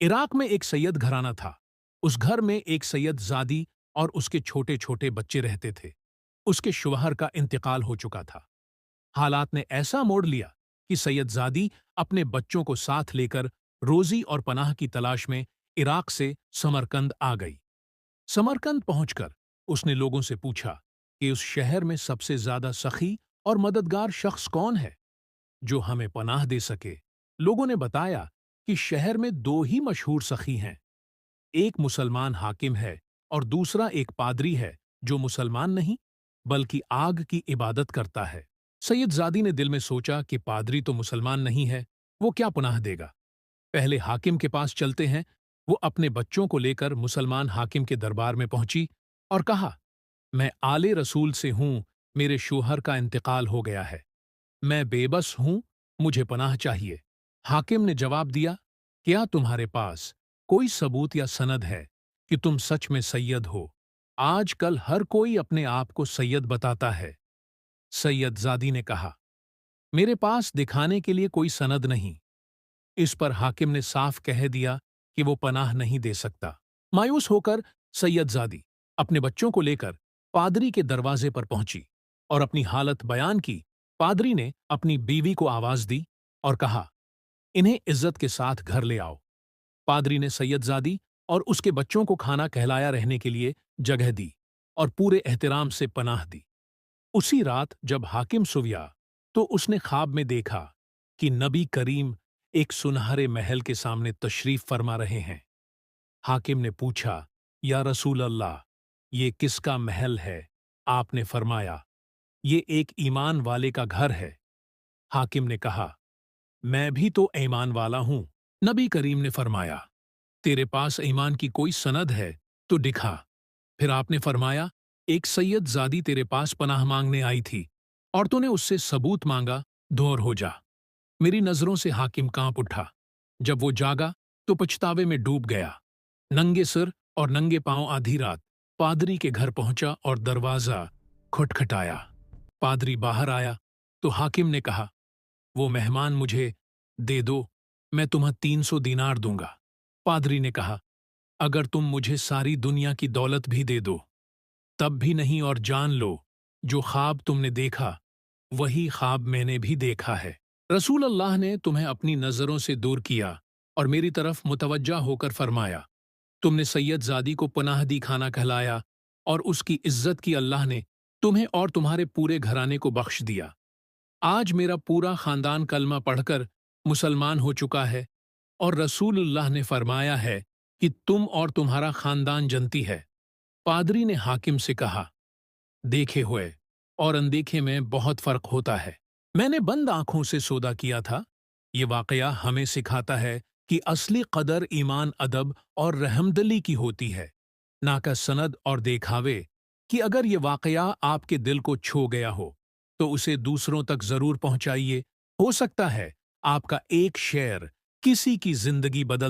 Iraq में एक सैयद घराना था। उस घर में एक सैयद ज़ादी और उसके छोटे छोटे बच्चे रहते थे। उसके शौहर का इंतकाल हो चुका था। हालात ने ऐसा मोड़ लिया कि सैयद ज़ादी अपने बच्चों को साथ लेकर रोजी और पनाह की तलाश में इराक से समरकंद आ गई। समरकंद पहुंचकर उसने लोगों से पूछा कि उस शहर में सबसे ज्यादा सखी और मददगार शख्स कौन है जो हमें पनाह दे सके। लोगों ने बताया कि शहर में दो ही मशहूर सखी हैं, एक मुसलमान हाकिम है और दूसरा एक पादरी है जो मुसलमान नहीं बल्कि आग की इबादत करता है। सैयद ज़ादी ने दिल में सोचा कि पादरी तो मुसलमान नहीं है, वो क्या पनाह देगा। पहले हाकिम के पास चलते हैं। वो अपने बच्चों को लेकर मुसलमान हाकिम के दरबार में पहुंची और कहा, मैं आले रसूल से हूं, मेरे शौहर का इंतकाल हो गया है, मैं बेबस हूं, मुझे पनाह चाहिए। हाकिम ने जवाब दिया, क्या तुम्हारे पास कोई सबूत या सनद है कि तुम सच में सैयद हो? आजकल हर कोई अपने आप को सैयद बताता है। सैयद ज़ादी ने कहा, मेरे पास दिखाने के लिए कोई सनद नहीं। इस पर हाकिम ने साफ कह दिया कि वो पनाह नहीं दे सकता। मायूस होकर सैयद ज़ादी अपने बच्चों को लेकर पादरी के दरवाजे पर पहुंची और अपनी हालत बयान की। पादरी ने अपनी बीवी को आवाज दी और कहा, इन्हें इज्जत के साथ घर ले आओ। पादरी ने सैयदजादी और उसके बच्चों को खाना कहलाया रहने के लिए जगह दी और पूरे एहतराम से पनाह दी। उसी रात जब हाकिम सुविया तो उसने ख्वाब में देखा कि नबी करीम एक सुनहरे महल के सामने तशरीफ फरमा रहे हैं। हाकिम ने पूछा, या रसूल अल्लाह, ये किसका महल है? आपने फरमाया, ये एक ईमान वाले का घर है। हाकिम ने कहा, मैं भी तो ईमान वाला हूं। नबी करीम ने फरमाया, तेरे पास ईमान की कोई सनद है तो दिखा। फिर आपने फरमाया, एक सैयद ज़ादी तेरे पास पनाह मांगने आई थी और तूने उससे सबूत मांगा, दूर हो जा। मेरी नजरों से हाकिम कांप उठा। जब वो जागा तो पछतावे में डूब गया। नंगे सिर और नंगे पांव आधी रात पादरी के घर पहुंचा और दरवाजा खटखटाया। पादरी बाहर आया तो हाकिम ने कहा, वो मेहमान मुझे दे दो, मैं तुम्हें 300 दीनार दूंगा। पादरी ने कहा, अगर तुम मुझे सारी दुनिया की दौलत भी दे दो तब भी नहीं, और जान लो जो ख्वाब तुमने देखा वही ख्वाब मैंने भी देखा है। रसूल अल्लाह ने तुम्हें अपनी नजरों से दूर किया और मेरी तरफ मुतवज्जा होकर फरमाया, तुमने सैयद ज़ादी को पनाह दी खाना कहलाया और उसकी इज्जत की अल्लाह ने तुम्हें और तुम्हारे पूरे घराने को बख्श दिया। आज मेरा पूरा खानदान कलमा पढ़कर मुसलमान हो चुका है और रसूलुल्लाह ने फरमाया है कि तुम और तुम्हारा खानदान जनती है। पादरी ने हाकिम से कहा, देखे हुए और अनदेखे में बहुत फर्क होता है। मैंने बंद आंखों से सौदा किया था। ये वाकया हमें सिखाता है कि असली कदर ईमान, अदब और रहमदिली की होती है, ना कि सनद और देखावे। कि अगर ये वाकया आपके दिल को छू गया हो तो उसे दूसरों तक जरूर पहुंचाइए। हो सकता है आपका एक शेर किसी की जिंदगी बदल